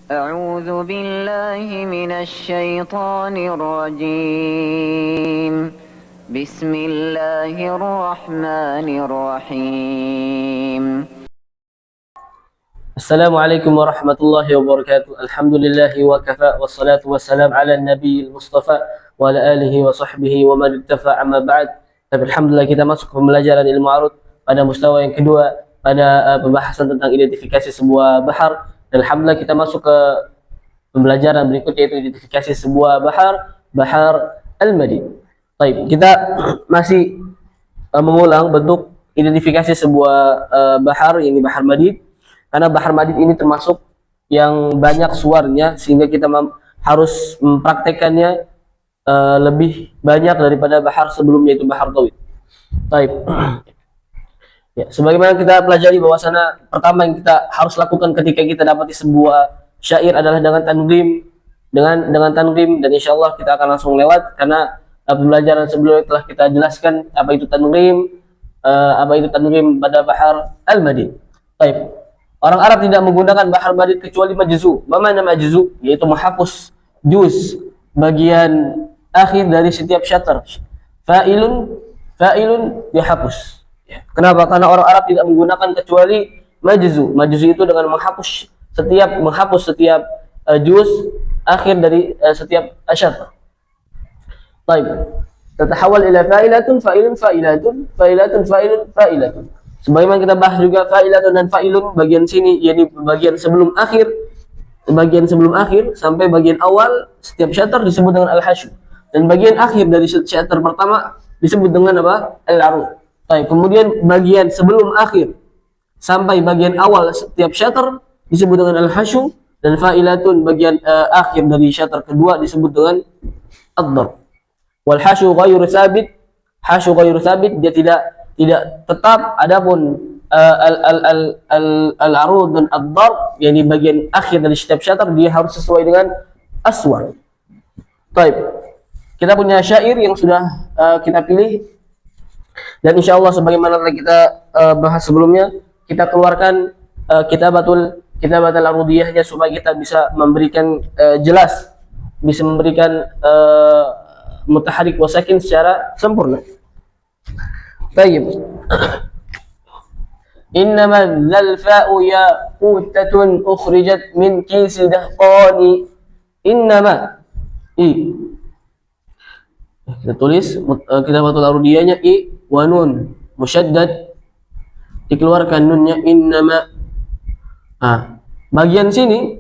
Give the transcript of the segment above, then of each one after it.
أعوذ بالله من الشيطان الرجيم. بسم الله الرحمن الرحيم. السلام عليكم ورحمة الله وبركاته. الحمد لله وكفى والصلاة والسلام على النبي المصطفى وعلى آله وصحبه ومن اتبع أما بعد. Tapi alhamdulillah kita masuk ke pembelajaran ilmu arud pada mustawa yang kedua pada pembahasan tentang identifikasi sebuah bahar. Dan alhamdulillah kita masuk ke pembelajaran berikutnya yaitu identifikasi sebuah bahar al-madid. Baik, kita masih mengulang bentuk identifikasi sebuah bahar, ini bahar madid. Karena bahar madid ini termasuk yang banyak suaranya sehingga kita harus mempraktekannya lebih banyak daripada bahar sebelumnya yaitu bahar tawid. Baik. Ya, sebagaimana kita pelajari bahwasana pertama yang kita harus lakukan ketika kita dapati sebuah syair adalah dengan tanghim, dengan tanghim, dan insyaallah kita akan langsung lewat karena pembelajaran sebelumnya telah kita jelaskan apa itu tanghim pada bahar al-madid. Baik. Orang Arab tidak menggunakan bahar madid kecuali majzu. Mana majzu? Yaitu menghapus juz bagian akhir dari setiap syatr. Fa'ilun dihapus. Ya. Kenapa? Karena orang Arab tidak menggunakan kecuali majzu. Majzu itu dengan menghapus setiap juz akhir dari setiap syatr. Baik. Tatahawal ila fa'ilatun, fa'ilatun. Sebagaimana kita bahas juga fa'ilatun dan fa'ilun, bagian sini yakni bagian sebelum akhir sampai bagian awal setiap syatr disebut dengan al-hasyu, dan bagian akhir dari syatr pertama disebut dengan apa? Al-arud. Baik, kemudian bagian sebelum akhir sampai bagian awal setiap syatr disebut dengan al-hasyu, dan fa'ilatun bagian akhir dari syatr kedua disebut dengan ad-darb. Wal hasyu ghairu thabit, dia tidak tetap. Adapun al-arud dan ad-darb yakni bagian akhir dari setiap syatr dia harus sesuai dengan aswar. Baik. Kita punya syair yang sudah kita pilih dan insyaallah sebagaimana telah kita bahas sebelumnya, kita keluarkan kitabatul arudiyahnya supaya kita bisa memberikan jelas, bisa memberikan mutaharik wa sakin secara sempurna. Baik. Innama dzalfa'u yaqutatun ukhrijat min kisi dahqani. Innama kita tulis kitabatul arudiyahnya i wa nun musyaddad, dikeluarkan nunnya innama. Bagian sini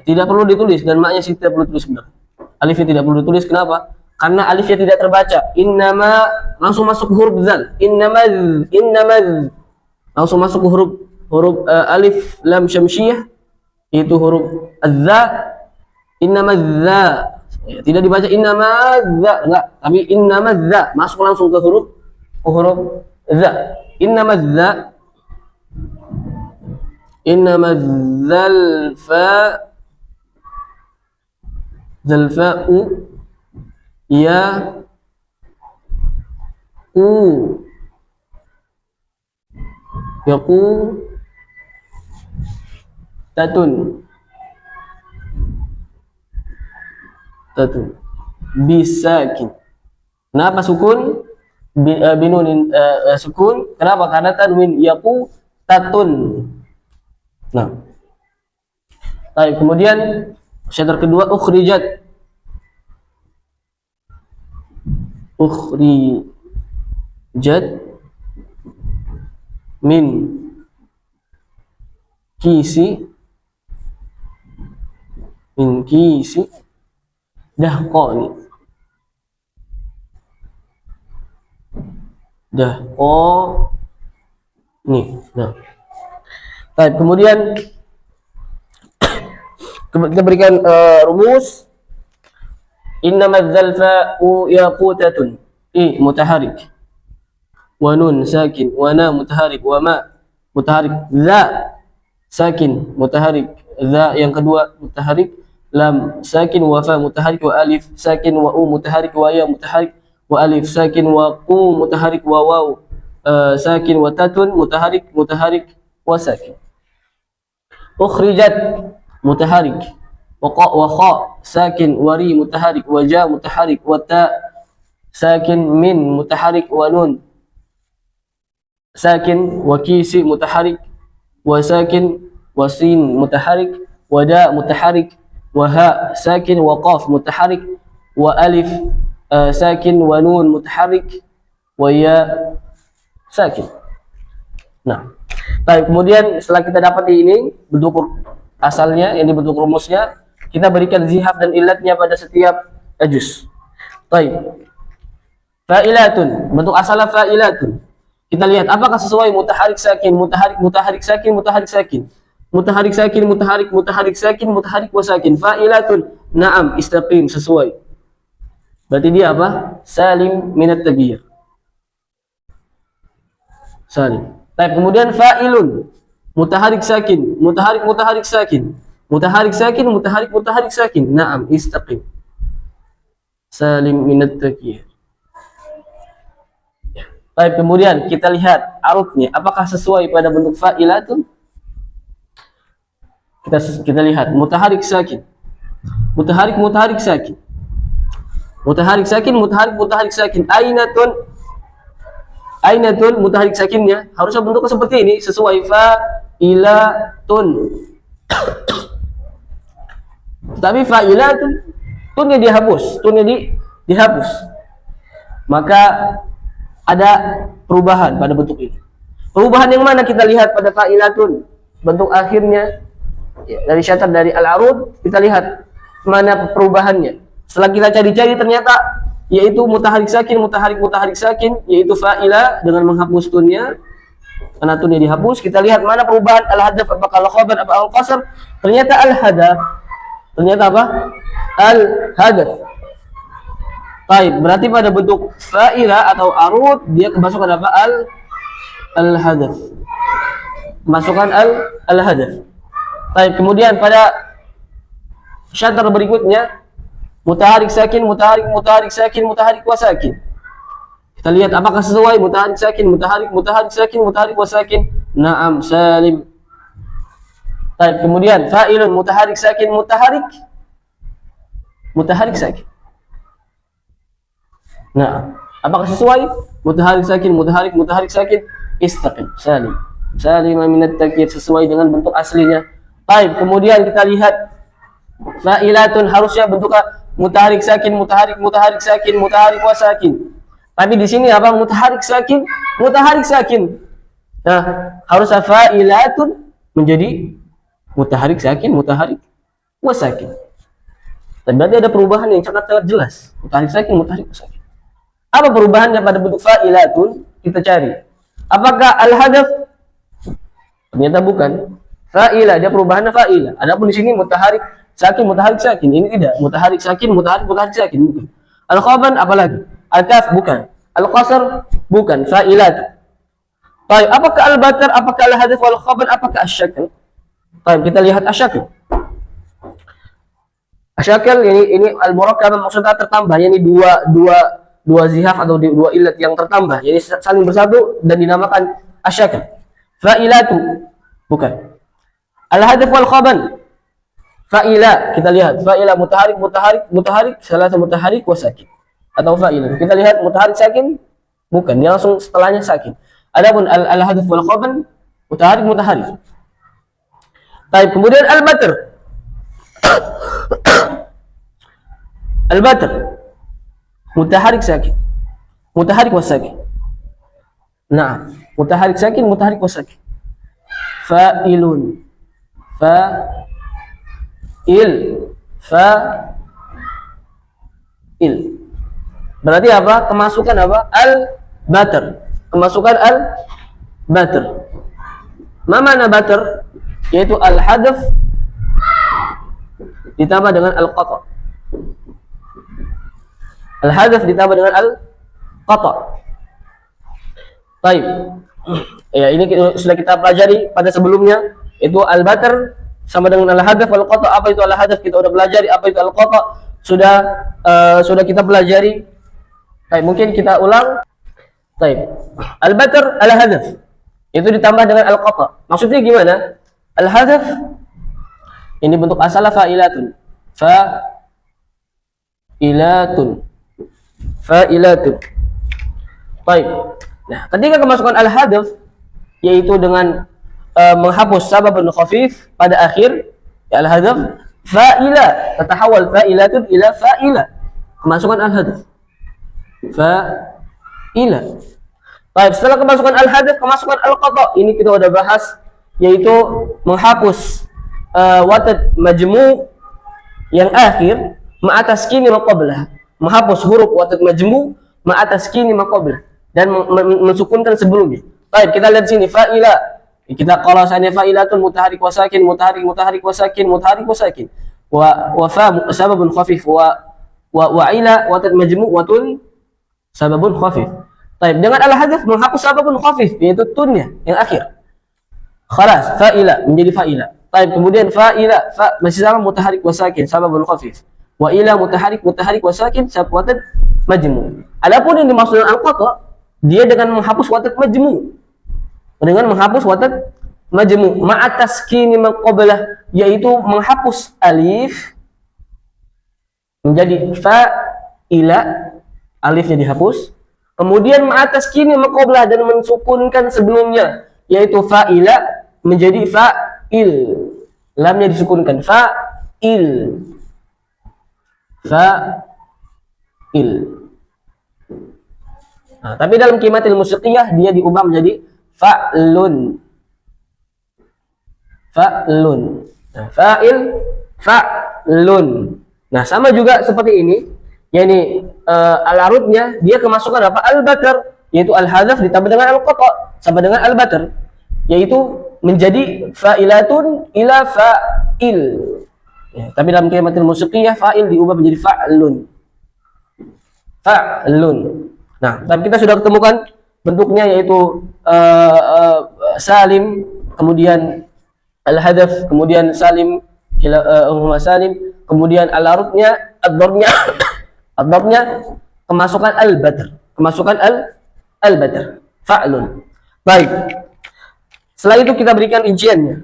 tidak perlu ditulis dan maknya sih tidak perlu ditulis benar. Alifnya tidak perlu ditulis. Kenapa? Karena alifnya tidak terbaca. Innama langsung masuk huruf zal. Innama langsung masuk huruf alif lam syamsiyah, itu huruf az-za. Innama za, tidak dibaca innama za, enggak, tapi innama za masuk langsung ke huruf za. Innama zalfa'u tatun bisakin. Kenapa sukun? Binunin sukun. Kenapa? Karena tanwin tatun. Nah, baik. Kemudian syatr kedua ukhrijat min kisi dahqani. Nah. Baik, kemudian kita berikan rumus. Innamaz zalfa'u yaqutatun, mutaharik, wa nun sakin, wa na mutaharik, wa ma mutaharik, za sakin mutaharik, za yang kedua mutaharik, lam sakin, wa fa mutaharik, wa alif sakin, wa u mutaharik, wa ya mutaharik, wa alif sakin, wa qu mutaharik, wa waw sakin, wa tatun mutaharik wa sakin. Ukhrijat mutaharik, wa kha sakin, wa ri mutaharik, wa ja mutaharik, wa ta sakin, min mutaharik, wa nun sakin, wa kisi mutaharik, wa sakin, wa sin mutaharik, wa da mutaharik, wa ha sakin, wa qaf mutaharik, wa alif sakin, wa nun mutaharik, wa ya sakin. Nah, baik, kemudian setelah kita dapat ini bentuk asalnya, ini bentuk rumusnya, kita berikan zihaf dan ilatnya pada setiap juz. Baik. Fa'ilatun, bentuk asalnya fa'ilatun. Kita lihat apakah sesuai mutaharik sakin, mutaharik, mutaharik sakin, mutaharik sakin. Mutaharik sakin, mutaharik, mutaharik sakin, mutaharik wa sakin. Fa'ilatun, na'am, istaqim, sesuai. Berarti dia apa? Salim minat taghyir. Salim. Baik, kemudian fa'ilun, mutaharik sakin, mutaharik, mutaharik sakin, mutaharik sakin, mutaharik, mutaharik sakin. Na'am, istaqim. Salim minat taghyir. Baik, kemudian kita lihat arutnya, apakah sesuai pada bentuk fa'ilatun? Kita lihat mutaharik sakin, mutaharik, mutaharik sakin, mutaharik sakin, mutaharik, mutaharik sakin. Ainatun mutaharik sakinnya harusnya bentuknya seperti ini, sesuai fa'ilatun. Tapi fa'ilatun tunnya dihapus, dihapus. Maka ada perubahan pada bentuk ini. Perubahan yang mana kita lihat pada fa'ilatun? Bentuk akhirnya ya, dari syatar dari al-arud, kita lihat mana perubahannya. Setelah kita cari-cari ternyata yaitu mutaharik sakin, mutaharik, mutaharik sakin, yaitu fa'ila dengan menghapus tunnya, karena tunnya dihapus. Kita lihat mana perubahan al-hadaf, apakah al-khabar, apa al-qasr. Ternyata al-hadaf, ternyata apa? Al-hadaf. Baik, berarti pada bentuk fa'ila atau arud dia kemasukan apa? Al-hadaf. Kemasukan al-hadaf. Baik, kemudian pada syatar berikutnya mutaharik sakin, mutaharik, mutaharik sakin, mutaharik wa sakin. Kita lihat apakah sesuai mutaharik sakin, mutaharik, mutaharik sakin, mutaharik wa sakin. Na'am, salim. Baik, kemudian fa'ilun, mutaharik sakin, mutaharik, mutaharik sakin. Nah, apakah sesuai mutaharik sakin, mutaharik, mutaharik sakin? Istaqim, salim. Salim minat taghyir, sesuai dengan bentuk aslinya. Baik, kemudian kita lihat fa'ilatun harusnya bentuknya mutaharik sakin, mutaharik, mutaharik sakin, mutaharik wa sakin. Tapi di sini apa? Mutaharik sakin, mutaharik sakin. Nah, harusnya fa'ilatun menjadi mutaharik sakin, mutaharik wa sakin. Dan berarti ada perubahan yang sangat jelas. Mutaharik sakin, mutaharik wa sakin. Apa perubahannya pada bentuk fa'ilatun? Kita cari. Apakah al-hadaf? Ternyata bukan. Fa'ila, dia perubahannya fa'ila. Adapun di sini mutaharik sakin, mutaharik sakin. Ini tidak. Mutaharik sakin, mutaharik, mutaharik sakin. Bukan. Al-khaban apalagi? Al-kaf bukan. Al-qasr bukan. Fa'ilat. Baik, apakah al-batar? Apakah al-hadaf wal-khaban? Apakah asyakal? Baik, kita lihat asyakal. Asyakal ini al-murakkab maksudnya tertambah. Ini dua zihaf atau dua ilat yang tertambah. Jadi saling bersatu dan dinamakan asyakal. Fa'ilatu bukan. Al-hadaf wal-khaban. Fa'ila, kita lihat fa'ila mutaharik, mutaharik, mutaharik, salah satu mutaharik wa sakin. Atau fa'ila. Kita lihat mutaharik sakin bukan, dia langsung setelahnya sakin. Adapun al-hadaf wal khaban mutaharik, mutaharik. Baik, kemudian al-batr. Al-batr mutaharik sakin, mutaharik wa sakin. Nah, mutaharik sakin, mutaharik wa sakin. Fa'ilun, fa'il. Berarti apa? Kemasukan apa? Al-batr. Kemasukan al-batr. Ma mana batr? Yaitu al-hadaf ditambah dengan al-qata. Al-hadaf ditambah dengan al-qata. Baik. Ya, ini sudah kita pelajari pada sebelumnya. Itu al-batr sama dengan al-hadaf wal-qata. Apa itu al-hadaf? Kita sudah pelajari. Apa itu al-qata? Sudah kita pelajari. Baik, mungkin kita ulang. Baik. Al-batr al-hadaf. Itu ditambah dengan al-qata. Maksudnya gimana? Al-hadaf ini bentuk asal fa'ilatun. fa'ilatun. Fa'ilatun. Baik. Nah, ketika kemasukan al-hadaf yaitu dengan menghapus sababun khafif pada akhir ya al-hadaf, fa'ila tatahawal fa'ilatun ila fa'ila. Kemasukan al-hadaf. Fa'ila. Baik, setelah kemasukan al-hadaf, kemasukan al-qata. Ini kita udah bahas yaitu menghapus watad majmu yang akhir ma'ataskini maqablah. Menghapus huruf watad majmu ma'ataskini maqablah dan mensukunkan sebelumnya. Baik, kita lihat sini fa'ila. Kita kalau seandainya fa'ilatun mutaharik wa sakin, mutaharik wa sakin, mutaharik wa sakin. Wa fa sababun khafif wa ila watad majmu watun sababun khafif. Baik, dengan al-hadaf menghapus sababun khafif yaitu tunnya yang akhir. Khalas, fa'ila menjadi fa'ila. Baik, kemudian fa'ila masih sama mutaharik wa sakin sababun khafif. Wa ila mutaharik wa sakin sabab watad majmu. Adapun yang dimaksud dengan al-qata, dia dengan menghapus watad majmu. Dengan menghapus watad majmu ma'a taskini maqablah yaitu menghapus alif menjadi fa'ila, alifnya dihapus. Kemudian ma'a taskini maqablah dan mensukunkan sebelumnya yaitu fa'ila menjadi fa'il. Lamnya disukunkan fa'il. Fa'il. Nah, tapi dalam qimatil musiqiyah dia diubah menjadi fa'lun. Fa'lun. Nah, fa'il, fa'lun. Nah, sama juga seperti ini. yakni al-arudnya dia kemasukan apa? Al-batar, yaitu al-hadaf ditambah dengan al-qata sama dengan al-batar, yaitu menjadi fa'ilatun ila fa'il. Ya, tapi dalam qimatil musiqiyah fa'il diubah menjadi fa'lun. Fa'lun. Nah, tapi kita sudah ketemukan bentuknya yaitu salim, kemudian al-hadaf, kemudian salim, salim, kemudian al-arudnya, ad-darbnya kemasukan al-batar, kemasukan al-batar, fa'lun. Baik. Setelah itu kita berikan rinciannya.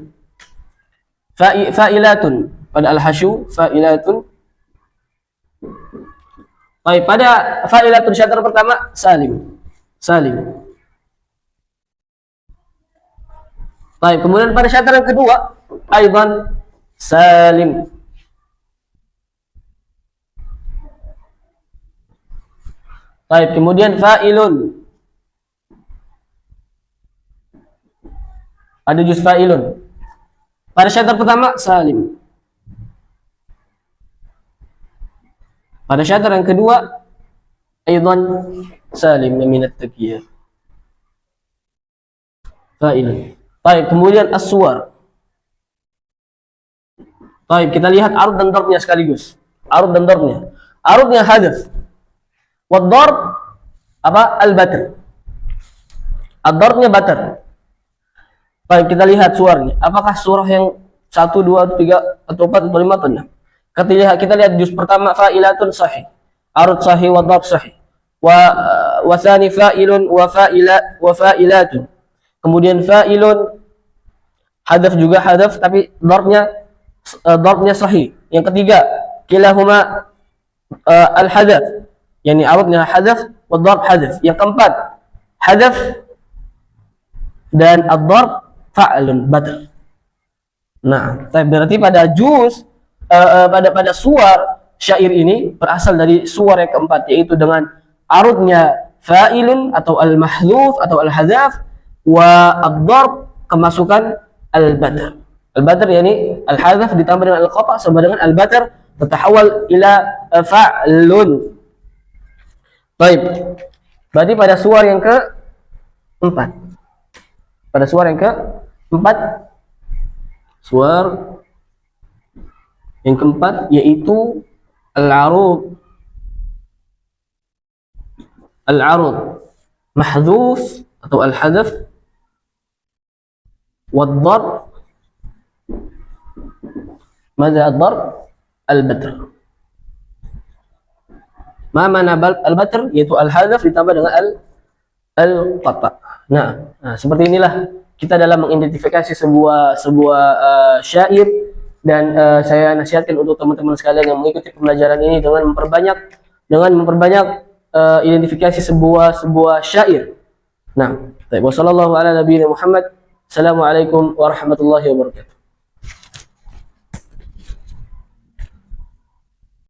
Fa'ilatun pada al-hasyu, fa'ilatun. Baik, pada fa'ilatun syatar pertama salim. Salim. Baik, kemudian pada syatar yang kedua aidan salim. Baik, kemudian fa'ilun. Ada juz fa'ilun. Pada syatar pertama salim. Pada syatar yang kedua aidan salim min at-taqiyah. Fa'ilun. Baik, kemudian as-suwar. Baik, kita lihat arud dan darbnya sekaligus. Arud dan darbnya. Arudnya hadaf. Wad-darb apa? Al-batar. Ad-darbnya batar. Baik, kita lihat suaranya. Apakah surah yang 1, 2, 3 atau 4 atau 5 atau 6? Kita lihat juz pertama fa'ilatun sahih. Arud sahih wa darb sahih. Wa tsani fa'ilun wa fa'ilatun. Kemudian fa'ilun hadaf juga hadaf tapi darbnya sahih. Yang ketiga, kilahuma al-hadaf. Yani arudnya hadaf wa darb hadaf. Yang keempat, hadaf dan ad-darb fa'lun batar. Nah, berarti pada juz pada suar syair ini berasal dari suar yang keempat, yaitu dengan arudnya fa'ilun atau al-mahdhuf atau al-hadaf wa ad-darb kemasukan al-batar. Al-batar yani al-hadaf ditambah dengan al-qata sama dengan al-batar tatahawal ila fa'lun. Baik. Berarti pada suar yang keempat. Pada suar yang keempat, suar yang keempat yaitu al-arud. Al-arud mahdhuf atau al-hadaf wad-darb. Mada ad-darb? Al-batr. Ma mana al-batr? Yaitu al-hadaf ditambah dengan al-qata. Nah, seperti inilah kita dalam mengidentifikasi sebuah syair Dan saya nasihatkan untuk teman-teman sekalian yang mengikuti pembelajaran ini dengan memperbanyak identifikasi sebuah syair. Nah, wassalamualaikum warahmatullahi wabarakatuh.